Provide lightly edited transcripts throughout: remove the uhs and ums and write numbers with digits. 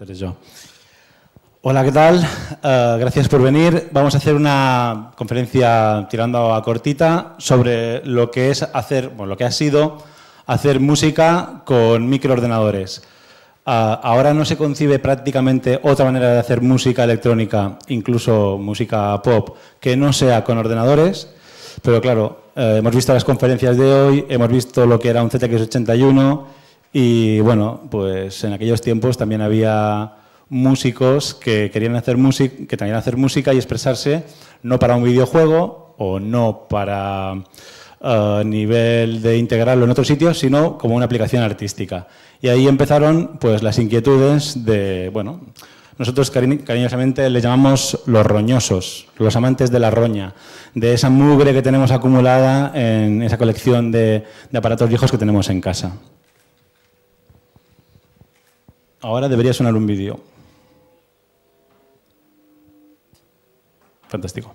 Entonces yo. Hola, ¿qué tal? Gracias por venir. Vamos a hacer una conferencia tirando a cortita sobre lo que es hacer, bueno, lo que ha sido hacer música con microordenadores. Ahora no se concibe prácticamente otra manera de hacer música electrónica, incluso música pop, que no sea con ordenadores. Pero claro, hemos visto las conferencias de hoy, hemos visto lo que era un ZX81 y bueno, pues en aquellos tiempos también había músicos que querían hacer música y expresarse no para un videojuego o no para nivel de integrarlo en otros sitios, sino como una aplicación artística. Y ahí empezaron pues las inquietudes de, bueno, nosotros cariñosamente les llamamos los roñosos, los amantes de la roña, de esa mugre que tenemos acumulada en esa colección de aparatos viejos que tenemos en casa. Ahora debería sonar un vídeo. Fantástico.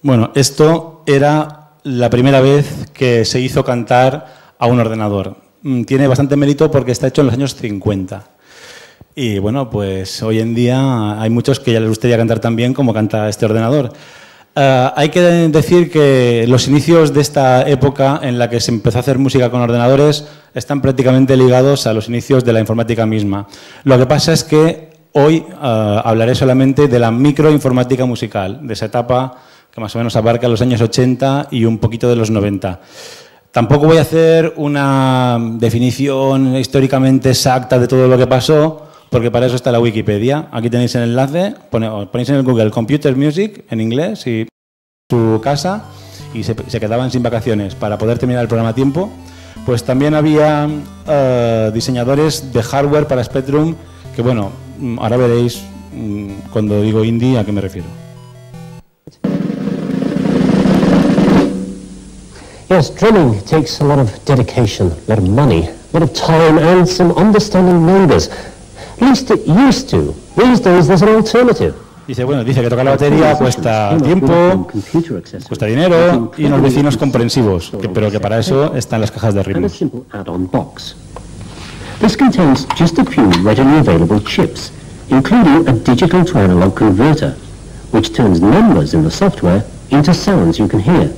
Bueno, esto era la primera vez que se hizo cantar a un ordenador. Tiene bastante mérito porque está hecho en los años 50. Y bueno, pues hoy en día hay muchos que ya les gustaría cantar tan bien como canta este ordenador. Hay que decir que los inicios de esta época en la que se empezó a hacer música con ordenadores están prácticamente ligados a los inicios de la informática misma. Lo que pasa es que hoy hablaré solamente de la microinformática musical, de esa etapa que más o menos abarca los años 80 y un poquito de los 90. Tampoco voy a hacer una definición históricamente exacta de todo lo que pasó, porque para eso está la Wikipedia. Aquí tenéis el enlace, ponéis en el Google Computer Music, en inglés, y su casa, y se quedaban sin vacaciones para poder terminar el programa a tiempo. Pues también había diseñadores de hardware para Spectrum, que bueno, ahora veréis cuando digo indie a qué me refiero. Yes, drumming takes a lot of dedication, a lot of money, a lot of time and some understanding neighbours. At least it used to. These days there's an alternative. Dice que tocar la batería cuesta tiempo, cuesta dinero y unos vecinos comprensivos, pero que para eso están las cajas de ritmo. This contains just a few readily available chips, including a digital to analog converter, which turns numbers in the software into sounds you can hear.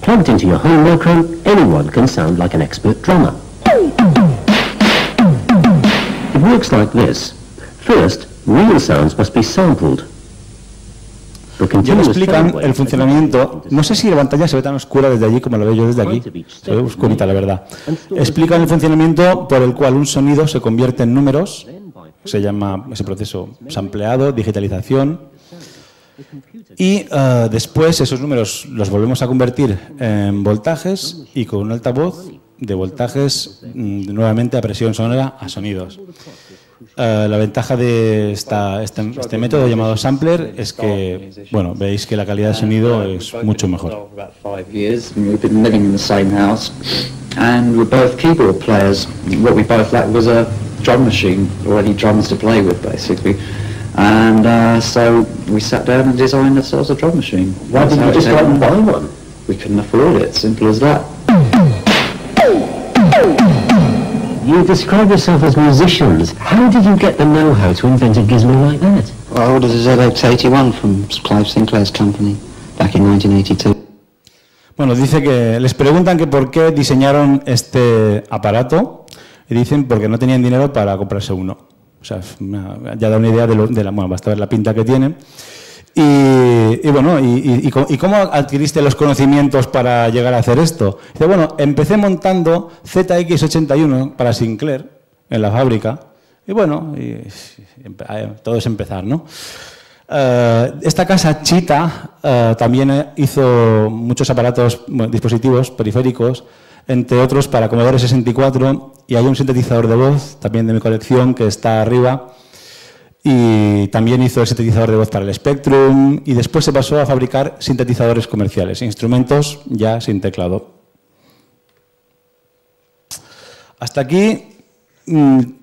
Plugged into your home micro, anyone can sound like an expert drummer. It works like this. First, real sounds must be sampled. Ya me explican el funcionamiento. No sé si la pantalla se ve tan oscura desde allí como lo veo yo desde aquí. Se ve oscurita, la verdad. Explican el funcionamiento por el cual un sonido se convierte en números. Se llama ese proceso sampleado, digitalización. Y después esos números los volvemos a convertir en voltajes y con un altavoz de voltajes nuevamente a presión sonora a sonidos. La ventaja de este método llamado sampler es que, bueno, veis que la calidad de sonido es mucho mejor. drum machine, or any drums to play with, basically. And so we sat down and designed ourselves a drum machine. Why didn't you just go out and buy one? We couldn't afford it, simple as that. You describe yourself as musicians. How did you get the know-how to invent a gizmo like that? Well, I ordered a ZX81 from Clive Sinclair's company back in 1982. Bueno, dice que les preguntan que por qué diseñaron este aparato y dicen porque no tenían dinero para comprarse uno. O sea, ya da una idea bueno, basta ver la pinta que tiene. Y bueno, ¿y cómo adquiriste los conocimientos para llegar a hacer esto? Dice, bueno, empecé montando ZX81 para Sinclair en la fábrica. Y bueno, todo es empezar, ¿no? Esta casa Cheetah también hizo muchos aparatos, dispositivos periféricos, entre otros para Commodore 64, y hay un sintetizador de voz también de mi colección que está arriba, y también hizo el sintetizador de voz para el Spectrum, y después se pasó a fabricar sintetizadores comerciales, instrumentos ya sin teclado. Hasta aquí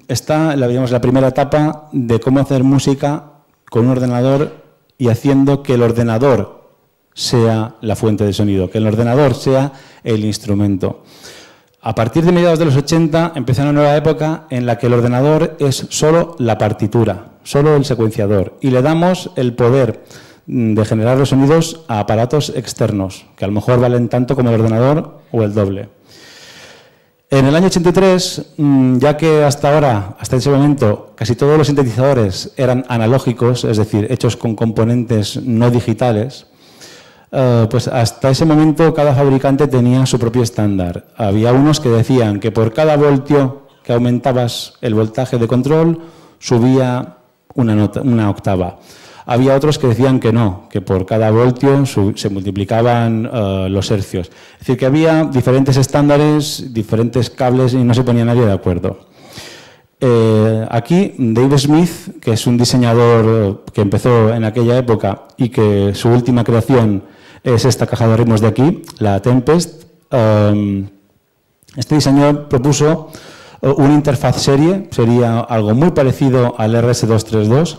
está la primera etapa de cómo hacer música con un ordenador y haciendo que el ordenador sea la fuente de sonido, que el ordenador sea el instrumento. A partir de mediados de los 80 empieza una nueva época en la que el ordenador es solo la partitura, solo el secuenciador, y le damos el poder de generar los sonidos a aparatos externos, que a lo mejor valen tanto como el ordenador o el doble. En el año 83, ya que hasta ahora, hasta ese momento, casi todos los sintetizadores eran analógicos, es decir, hechos con componentes no digitales, pues hasta ese momento cada fabricante tenía su propio estándar. Había unos que decían que por cada voltio que aumentabas el voltaje de control, subía una octava. Había otros que decían que no, que por cada voltio se multiplicaban los hercios. Es decir, que había diferentes estándares, diferentes cables y no se ponía nadie de acuerdo. Aquí Dave Smith, que es un diseñador que empezó en aquella época y que su última creación es esta caja de ritmos de aquí, la Tempest, este diseñador propuso una interfaz serie, sería algo muy parecido al RS-232,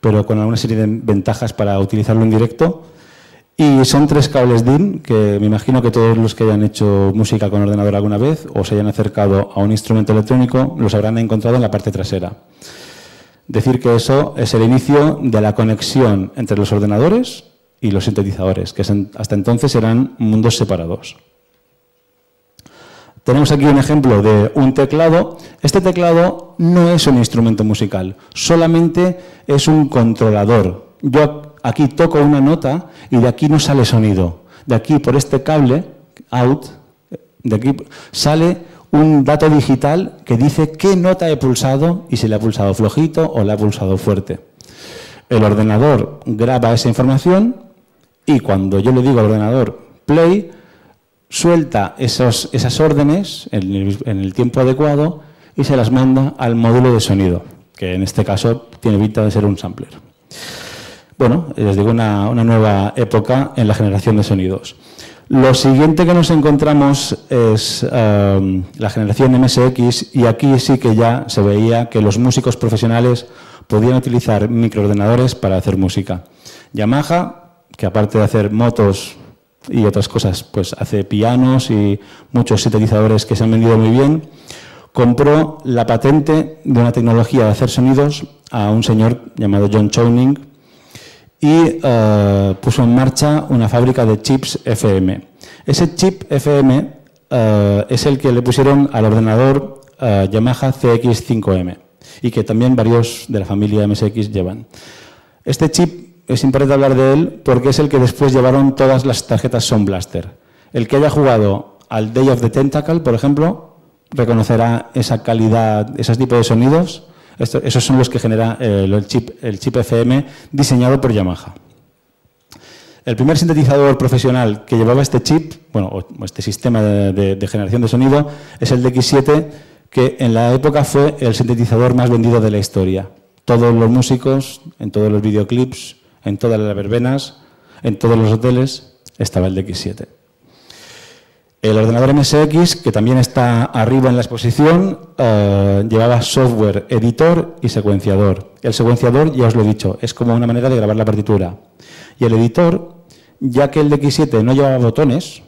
pero con alguna serie de ventajas para utilizarlo en directo. Y son 3 cables DIN, que me imagino que todos los que hayan hecho música con ordenador alguna vez o se hayan acercado a un instrumento electrónico los habrán encontrado en la parte trasera. Decir que eso es el inicio de la conexión entre los ordenadores y los sintetizadores, que hasta entonces eran mundos separados. Tenemos aquí un ejemplo de un teclado. Este teclado no es un instrumento musical, solamente es un controlador. Yo aquí toco una nota y de aquí no sale sonido. De aquí, por este cable, out, de aquí sale un dato digital que dice qué nota he pulsado y si la he pulsado flojito o la he pulsado fuerte. El ordenador graba esa información y cuando yo le digo al ordenador play, suelta esas órdenes en el tiempo adecuado y se las manda al módulo de sonido, que en este caso tiene pinta de ser un sampler. Bueno, les digo, una nueva época en la generación de sonidos. Lo siguiente que nos encontramos es la generación MSX, y aquí sí que ya se veía que los músicos profesionales podían utilizar microordenadores para hacer música. Yamaha, que aparte de hacer motos y otras cosas, pues hace pianos y muchos sintetizadores que se han vendido muy bien, compró la patente de una tecnología de hacer sonidos a un señor llamado John Chowning y puso en marcha una fábrica de chips FM. Ese chip FM es el que le pusieron al ordenador Yamaha CX5M y que también varios de la familia MSX llevan. Este chip es importante hablar de él porque es el que después llevaron todas las tarjetas Sound Blaster. El que haya jugado al Day of the Tentacle, por ejemplo, reconocerá esa calidad, esos tipos de sonidos. Esos son los que genera el chip FM diseñado por Yamaha. El primer sintetizador profesional que llevaba este chip, bueno, o este sistema de generación de sonido, es el DX7, que en la época fue el sintetizador más vendido de la historia. Todos los músicos, en todos los videoclips, en todas las verbenas, en todos los hoteles, estaba el DX7. El ordenador MSX, que también está arriba en la exposición, llevaba software, editor y secuenciador. El secuenciador, ya os lo he dicho, es como una manera de grabar la partitura. Y el editor, ya que el DX7 no llevaba botones,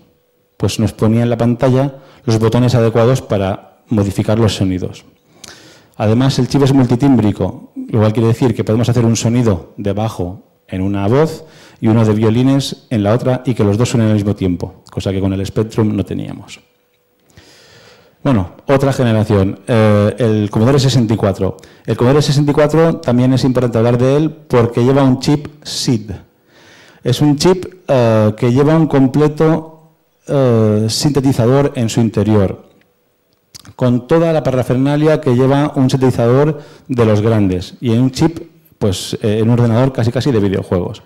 pues nos ponía en la pantalla los botones adecuados para modificar los sonidos. Además, el chip es multitímbrico, lo cual quiere decir que podemos hacer un sonido de bajo en una voz y uno de violines en la otra y que los dos suenen al mismo tiempo, cosa que con el Spectrum no teníamos. Bueno, otra generación, el Commodore 64. El Commodore 64 también es importante hablar de él porque lleva un chip SID. Es un chip que lleva un completo sintetizador en su interior, con toda la parafernalia que lleva un sintetizador de los grandes y en un chip, pues en un ordenador casi de videojuegos.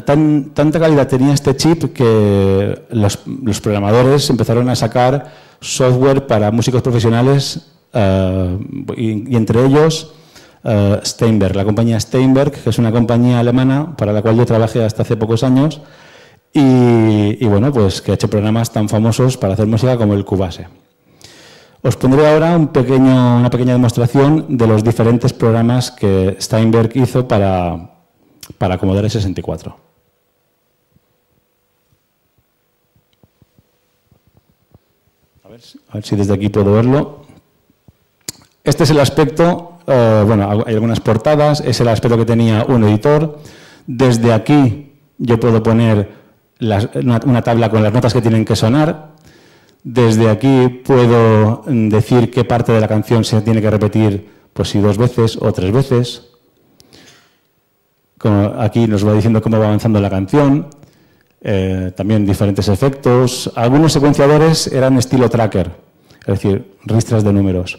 Tanta calidad tenía este chip que los programadores empezaron a sacar software para músicos profesionales y entre ellos Steinberg, la compañía Steinberg, que es una compañía alemana para la cual yo trabajé hasta hace pocos años y bueno, pues que ha hecho programas tan famosos para hacer música como el Cubase. Os pondré ahora una pequeña demostración de los diferentes programas que Steinberg hizo para Commodore 64. A ver si desde aquí puedo verlo. Este es el aspecto, bueno, hay algunas portadas, es el aspecto que tenía un editor. Desde aquí yo puedo poner una tabla con las notas que tienen que sonar. Desde aquí puedo decir qué parte de la canción se tiene que repetir, pues si 2 veces o 3 veces. Aquí nos va diciendo cómo va avanzando la canción. También diferentes efectos. Algunos secuenciadores eran estilo tracker, es decir, ristras de números.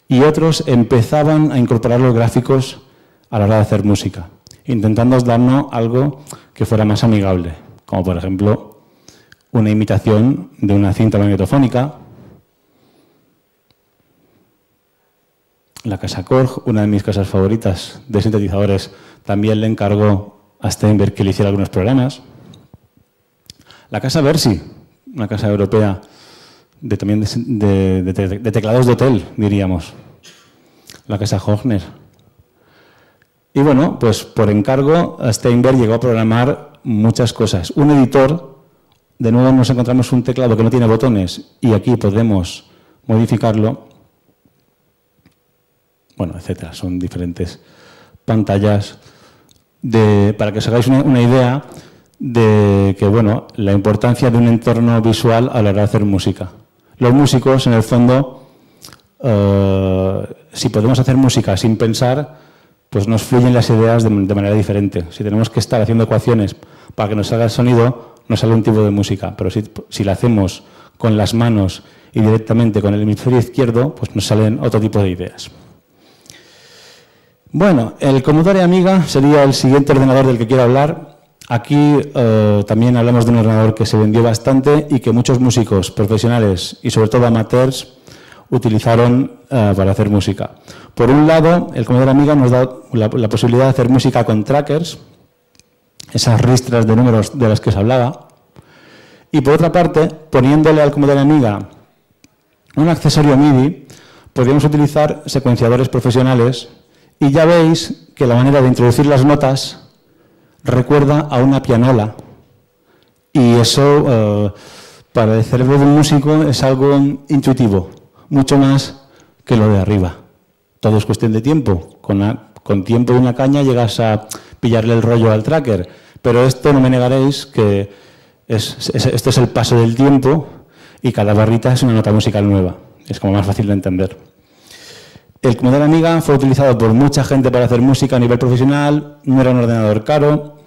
Y otros empezaban a incorporar los gráficos a la hora de hacer música, intentando darnos algo que fuera más amigable, como por ejemplo una imitación de una cinta magnetofónica. La casa Korg, una de mis casas favoritas de sintetizadores, también le encargó a Steinberg que le hiciera algunos programas. La casa Versi, una casa europea también de teclados de hotel, diríamos. La casa Hofner. Y bueno, pues por encargo, Steinberg llegó a programar muchas cosas. Un editor, de nuevo nos encontramos un teclado que no tiene botones y aquí podemos modificarlo. Bueno, etcétera. Son diferentes pantallas para que os hagáis una idea de que, bueno, la importancia de un entorno visual a la hora de hacer música. Los músicos, en el fondo, si podemos hacer música sin pensar, pues nos fluyen las ideas de manera diferente. Si tenemos que estar haciendo ecuaciones para que nos salga el sonido, nos sale un tipo de música. Pero si la hacemos con las manos y directamente con el hemisferio izquierdo, pues nos salen otro tipo de ideas. Bueno, el Commodore Amiga sería el siguiente ordenador del que quiero hablar. Aquí también hablamos de un ordenador que se vendió bastante y que muchos músicos profesionales y sobre todo amateurs utilizaron para hacer música. Por un lado, el Commodore Amiga nos da la posibilidad de hacer música con trackers, esas ristras de números de las que os hablaba. Y por otra parte, poniéndole al Commodore Amiga un accesorio MIDI, podríamos utilizar secuenciadores profesionales y ya veis que la manera de introducir las notas recuerda a una pianola. Y eso, para el cerebro de un músico, es algo intuitivo, mucho más que lo de arriba. Todo es cuestión de tiempo. Con tiempo y una caña llegas a pillarle el rollo al tracker. Pero esto no me negaréis que esto es el paso del tiempo y cada barrita es una nota musical nueva. Es como más fácil de entender. El Commodore Amiga fue utilizado por mucha gente para hacer música a nivel profesional, no era un ordenador caro.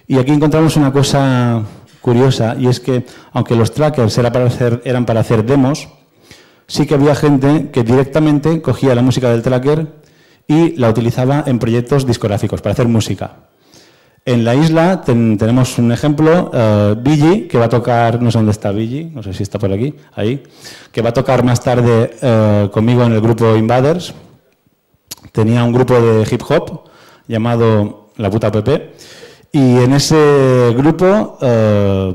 Y aquí encontramos una cosa curiosa, y es que aunque los trackers eran para hacer demos, sí que había gente que directamente cogía la música del tracker y la utilizaba en proyectos discográficos para hacer música. En la isla tenemos un ejemplo, Billy, que va a tocar, no sé dónde está Billy, no sé si está por aquí, ahí, que va a tocar más tarde conmigo en el grupo Invaders. Tenía un grupo de hip hop llamado La Puta Pepe Y en ese grupo,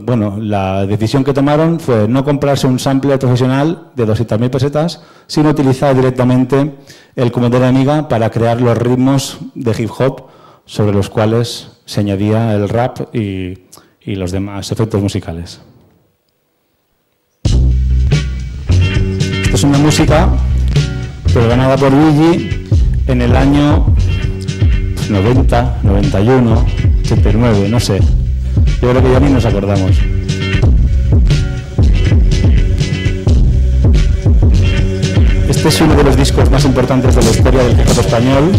bueno, la decisión que tomaron fue no comprarse un sampler profesional de 200.000 pesetas, sino utilizar directamente el Commodore Amiga para crear los ritmos de hip hop sobre los cuales se añadía el rap y los demás efectos musicales. Esto es una música programada por Luigi en el año 90, 91, 89, no sé. Yo creo que ya ni nos acordamos. Este es uno de los discos más importantes de la historia del hip hop español,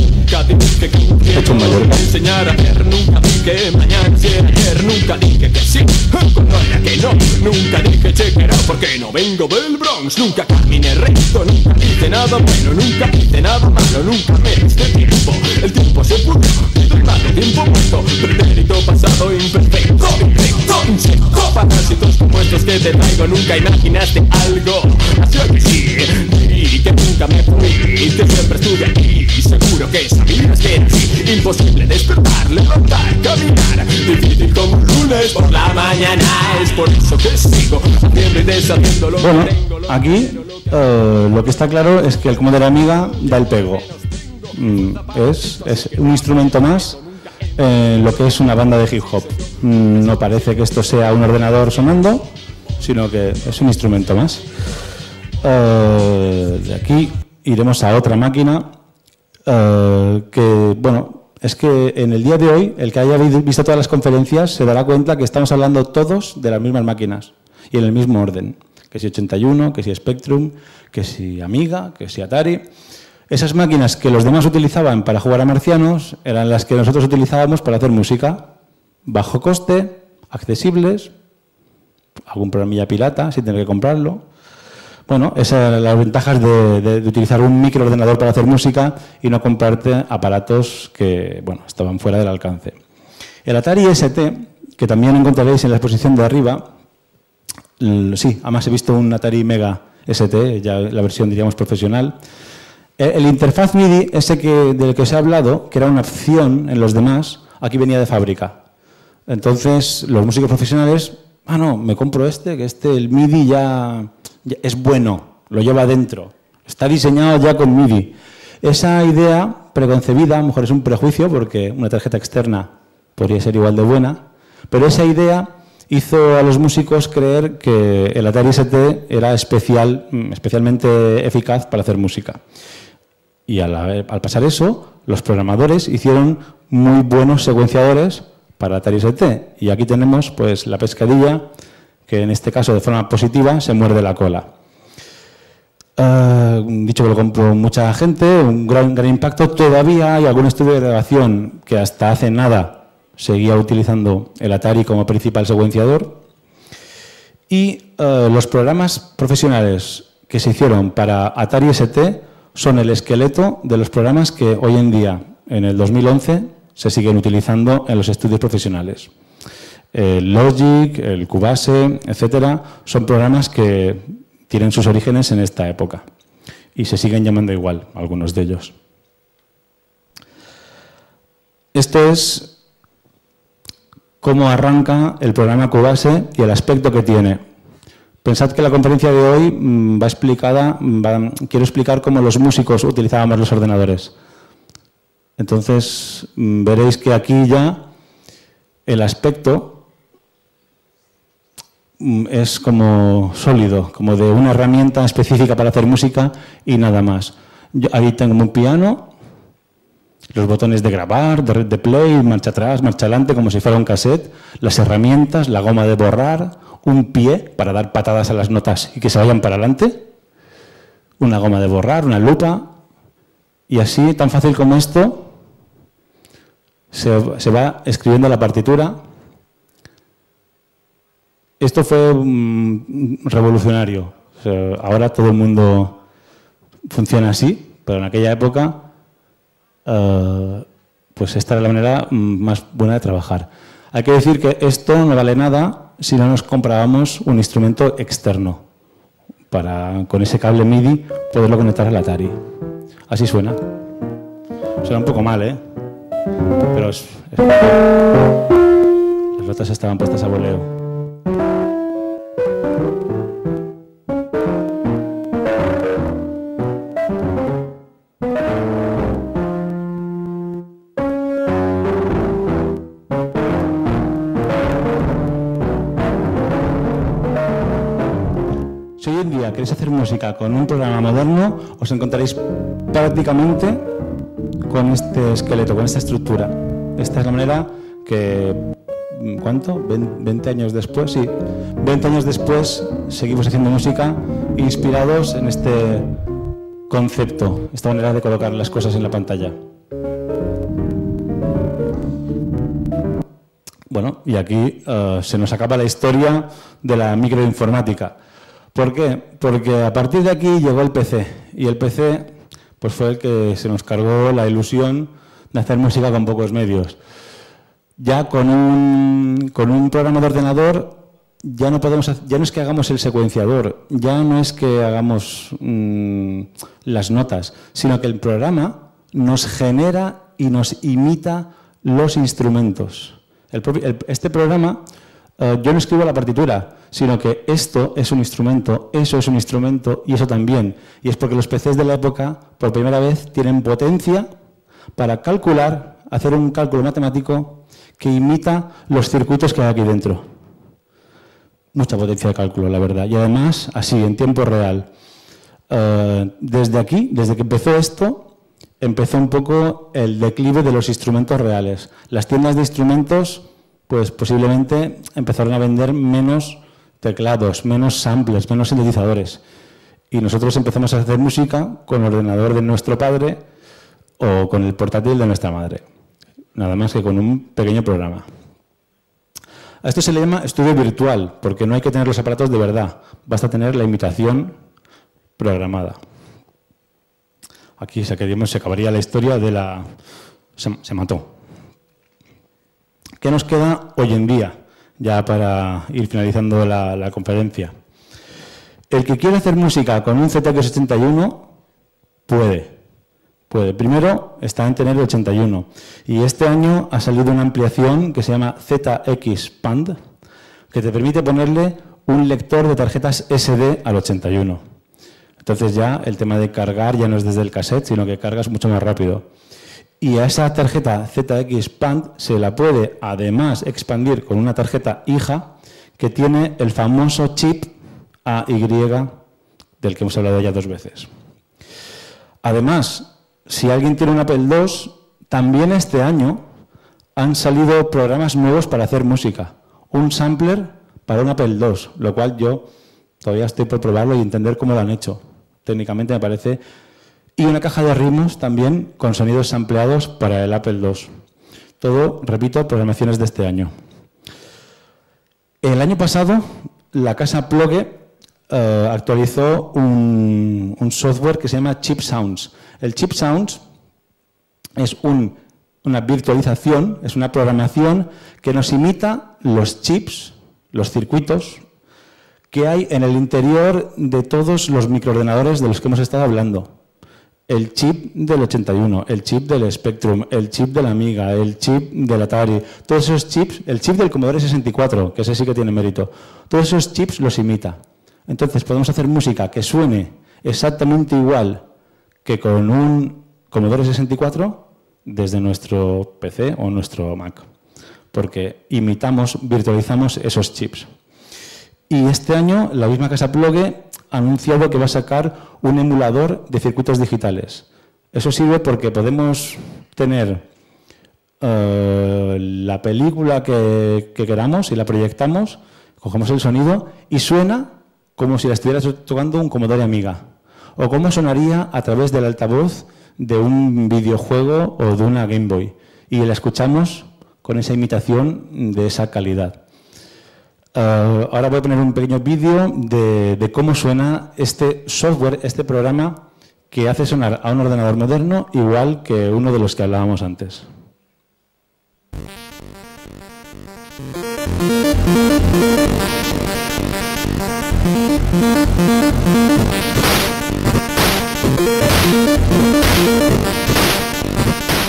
hecho en Mallorca. Enseñar a ver, nunca dije mañana si era ayer, nunca dije que sí, cuando era que no, nunca dije chequera porque no vengo del Bronx, nunca caminé recto, nunca hice nada bueno, nunca hice nada malo, nunca me diste tiempo, el tiempo se pudrió, estoy más de tiempo muerto, pretérito pasado imperfecto, infecto, insecto, parásitos como estos que te traigo, nunca imaginaste algo, así que sí, y que nunca me fui, que siempre estuve aquí, seguro que sabías que era así, imposible despertar, levantar, caminar, difícil como un lunes por la mañana, es por eso que sigo haciendo y deshaciendo lo que Bueno, tengo. aquí lo que está claro es que el Commodore Amiga da el pego. Es un instrumento más en lo que es una banda de hip hop. No parece que esto sea un ordenador sonando, sino que es un instrumento más. De aquí iremos a otra máquina que, bueno, es que en el día de hoy, el que haya visto todas las conferencias se dará cuenta que estamos hablando todos de las mismas máquinas y en el mismo orden. Que si 81, que si Spectrum, que si Amiga, que si Atari. Esas máquinas que los demás utilizaban para jugar a marcianos eran las que nosotros utilizábamos para hacer música. Bajo coste, accesibles, algún programilla pirata sin tener que comprarlo. Bueno, esas eran las ventajas de utilizar un microordenador para hacer música y no comprarte aparatos que, bueno, estaban fuera del alcance. El Atari ST, que también encontraréis en la exposición de arriba, sí, además he visto un Atari Mega ST, ya la versión, diríamos, profesional. El interfaz MIDI, ese del que os he hablado, que era una opción en los demás, aquí venía de fábrica. Entonces, los músicos profesionales, no, me compro que el MIDI ya es bueno, lo lleva dentro, está diseñado ya con MIDI. Esa idea preconcebida, a lo mejor es un prejuicio, porque una tarjeta externa podría ser igual de buena, pero esa idea hizo a los músicos creer que el Atari ST era especialmente eficaz para hacer música. Y al pasar eso, los programadores hicieron muy buenos secuenciadores para Atari ST. Y aquí tenemos pues la pescadilla, que en este caso de forma positiva se muerde la cola. Dicho que lo compró mucha gente, un gran impacto. Todavía hay algún estudio de grabación que hasta hace nada seguía utilizando el Atari como principal secuenciador. Y los programas profesionales que se hicieron para Atari ST son el esqueleto de los programas que hoy en día, en el 2011, se siguen utilizando en los estudios profesionales. El Logic, el Cubase, etcétera, son programas que tienen sus orígenes en esta época y se siguen llamando igual, algunos de ellos. Esto es cómo arranca el programa Cubase y el aspecto que tiene. Pensad que la conferencia de hoy quiero explicar cómo los músicos utilizábamos los ordenadores. Entonces veréis que aquí ya el aspecto es como sólido, como de una herramienta específica para hacer música y nada más. Ahí tengo un piano, los botones de grabar, de play, marcha atrás, marcha adelante, como si fuera un cassette, las herramientas, la goma de borrar, un pie para dar patadas a las notas y que se vayan para adelante, una goma de borrar, una lupa, y así, tan fácil como esto, se va escribiendo la partitura. Esto fue revolucionario. O sea, ahora todo el mundo funciona así, pero en aquella época pues esta era la manera más buena de trabajar. Hay que decir que esto no vale nada si no nos comprábamos un instrumento externo para, con ese cable MIDI, poderlo conectar al Atari. Así suena. Suena un poco mal, ¿eh? Pero es... notas estaban puestas a voleo. Si hoy en día queréis hacer música con un programa moderno, os encontraréis prácticamente con este esqueleto, con esta estructura. Esta es la manera que, ¿cuánto? 20 años después, sí. 20 años después seguimos haciendo música inspirados en este concepto, esta manera de colocar las cosas en la pantalla. Bueno, y aquí se nos acaba la historia de la microinformática. ¿Por qué? Porque a partir de aquí llegó el PC, y el PC pues fue el que se nos cargó la ilusión de hacer música con pocos medios. Ya con un programa de ordenador ya no es que hagamos el secuenciador, ya no es que hagamos las notas, sino que el programa nos genera y nos imita los instrumentos. Este programa, yo no escribo la partitura, sino que esto es un instrumento, eso es un instrumento y eso también. Y es porque los PCs de la época, por primera vez, tienen potencia para calcular, hacer un cálculo matemático que imita los circuitos que hay aquí dentro. Mucha potencia de cálculo, la verdad. Y además, así, en tiempo real. Desde aquí, desde que empezó esto, empezó un poco el declive de los instrumentos reales. Las tiendas de instrumentos, pues posiblemente empezaron a vender menos teclados, menos samplers, menos sintetizadores. Y nosotros empezamos a hacer música con el ordenador de nuestro padre o con el portátil de nuestra madre. Nada más que con un pequeño programa. A esto se le llama estudio virtual, porque no hay que tener los aparatos de verdad, basta tener la imitación programada. Aquí se acabaría la historia de la... Se mató. ¿Qué nos queda hoy en día? Ya para ir finalizando la conferencia. El que quiere hacer música con un ZX81 puede. Primero está en tener el 81. Y este año ha salido una ampliación que se llama ZX Pand, que te permite ponerle un lector de tarjetas SD al 81. Entonces ya el tema de cargar ya no es desde el cassette, sino que cargas mucho más rápido. Y a esa tarjeta ZX Pand se la puede además expandir con una tarjeta hija que tiene el famoso chip AY del que hemos hablado ya 2 veces. Además, si alguien tiene un Apple II, también este año han salido programas nuevos para hacer música. Un sampler para un Apple II, lo cual yo todavía estoy por probarlo y entender cómo lo han hecho. Técnicamente me parece... Y una caja de ritmos también con sonidos sampleados para el Apple II. Todo, repito, programaciones de este año. El año pasado, la casa Plogue actualizó un software que se llama Chip Sounds. El Chip Sounds es una virtualización, es una programación que nos imita los chips, los circuitos que hay en el interior de todos los microordenadores de los que hemos estado hablando. El chip del 81, el chip del Spectrum, el chip de la Amiga, el chip del Atari, todos esos chips, el chip del Commodore 64, que ese sí que tiene mérito, todos esos chips los imita. Entonces podemos hacer música que suene exactamente igual que con un Commodore 64 desde nuestro PC o nuestro Mac, porque imitamos, virtualizamos esos chips. Y este año la misma casa Plogue ha anunciado que va a sacar un emulador de circuitos digitales. Eso sirve porque podemos tener la película que queramos y la proyectamos, cogemos el sonido y suena como si la estuviera tocando un Commodore Amiga. O cómo sonaría a través del altavoz de un videojuego o de una Game Boy. Y la escuchamos con esa imitación de esa calidad. Ahora voy a poner un pequeño vídeo de cómo suena este software, este programa que hace sonar a un ordenador moderno igual que uno de los que hablábamos antes.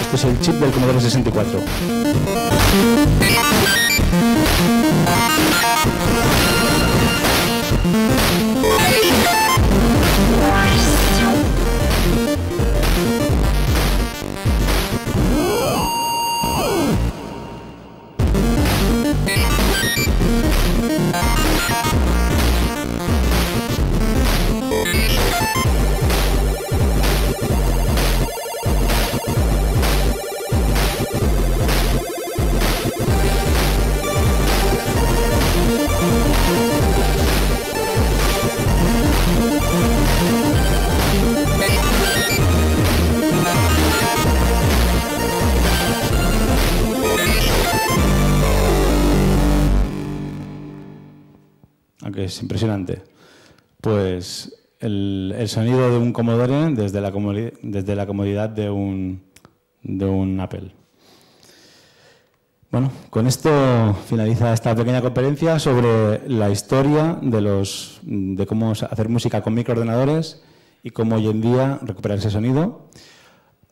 Este es el chip del Commodore 64. Aunque es impresionante. Pues el sonido de un Commodore desde la comodidad de un Apple. Bueno, con esto finaliza esta pequeña conferencia sobre la historia de cómo hacer música con microordenadores y cómo hoy en día recuperar ese sonido.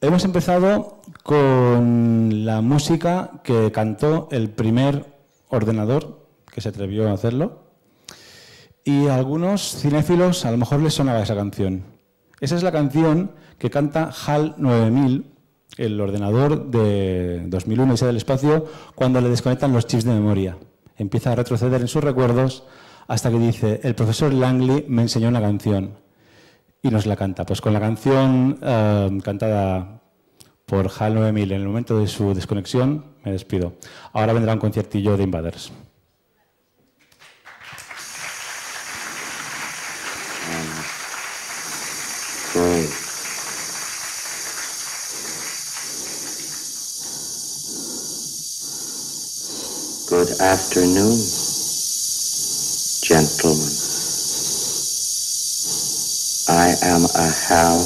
Hemos empezado con la música que cantó el primer ordenador que se atrevió a hacerlo. Y a algunos cinéfilos a lo mejor les sonaba esa canción. Esa es la canción que canta HAL 9000, el ordenador de 2001 y del espacio, cuando le desconectan los chips de memoria. Empieza a retroceder en sus recuerdos hasta que dice: el profesor Langley me enseñó una canción. Y nos la canta. Pues con la canción cantada por HAL 9000 en el momento de su desconexión, me despido. Ahora vendrá un conciertillo de Invaders. Good afternoon, gentlemen. I am a HAL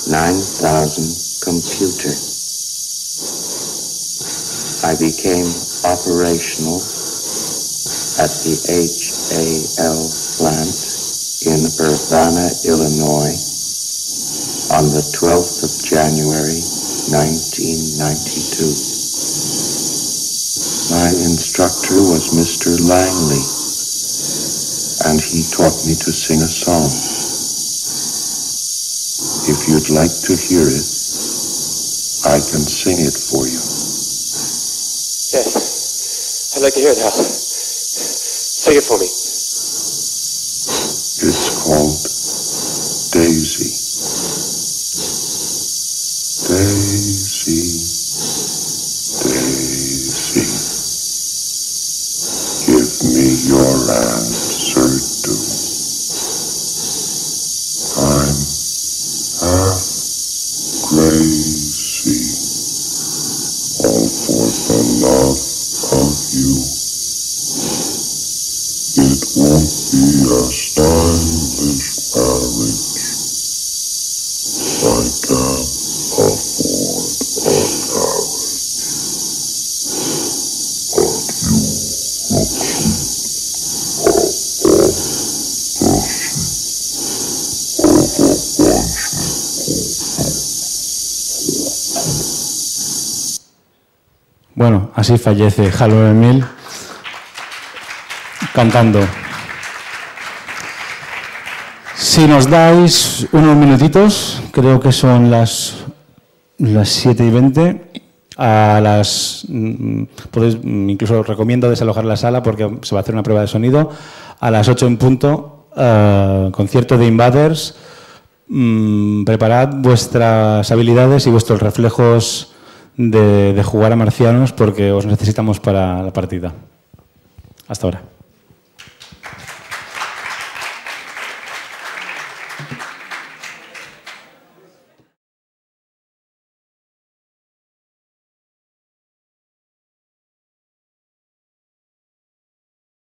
9000 computer. I became operational at the HAL plant in Urbana, Illinois on the 12th of January, 1992. My instructor was Mr. Langley, and he taught me to sing a song. If you'd like to hear it, I can sing it for you. Yes, I'd like to hear it, Hal. Sing it for me. It's called Daisy. Daisy, Daisy, give me your answer too. I'm half crazy, all for the love of you. It won't be a stylish marriage. I can't afford a carriage. But you look Bueno, así fallece HAL 9000 cantando. Si nos dais unos minutitos, creo que son las 7:20, podéis, incluso recomiendo desalojar la sala porque se va a hacer una prueba de sonido. A las 8 en punto, concierto de Invaders. Preparad vuestras habilidades y vuestros reflejos de jugar a marcianos porque os necesitamos para la partida. Hasta ahora.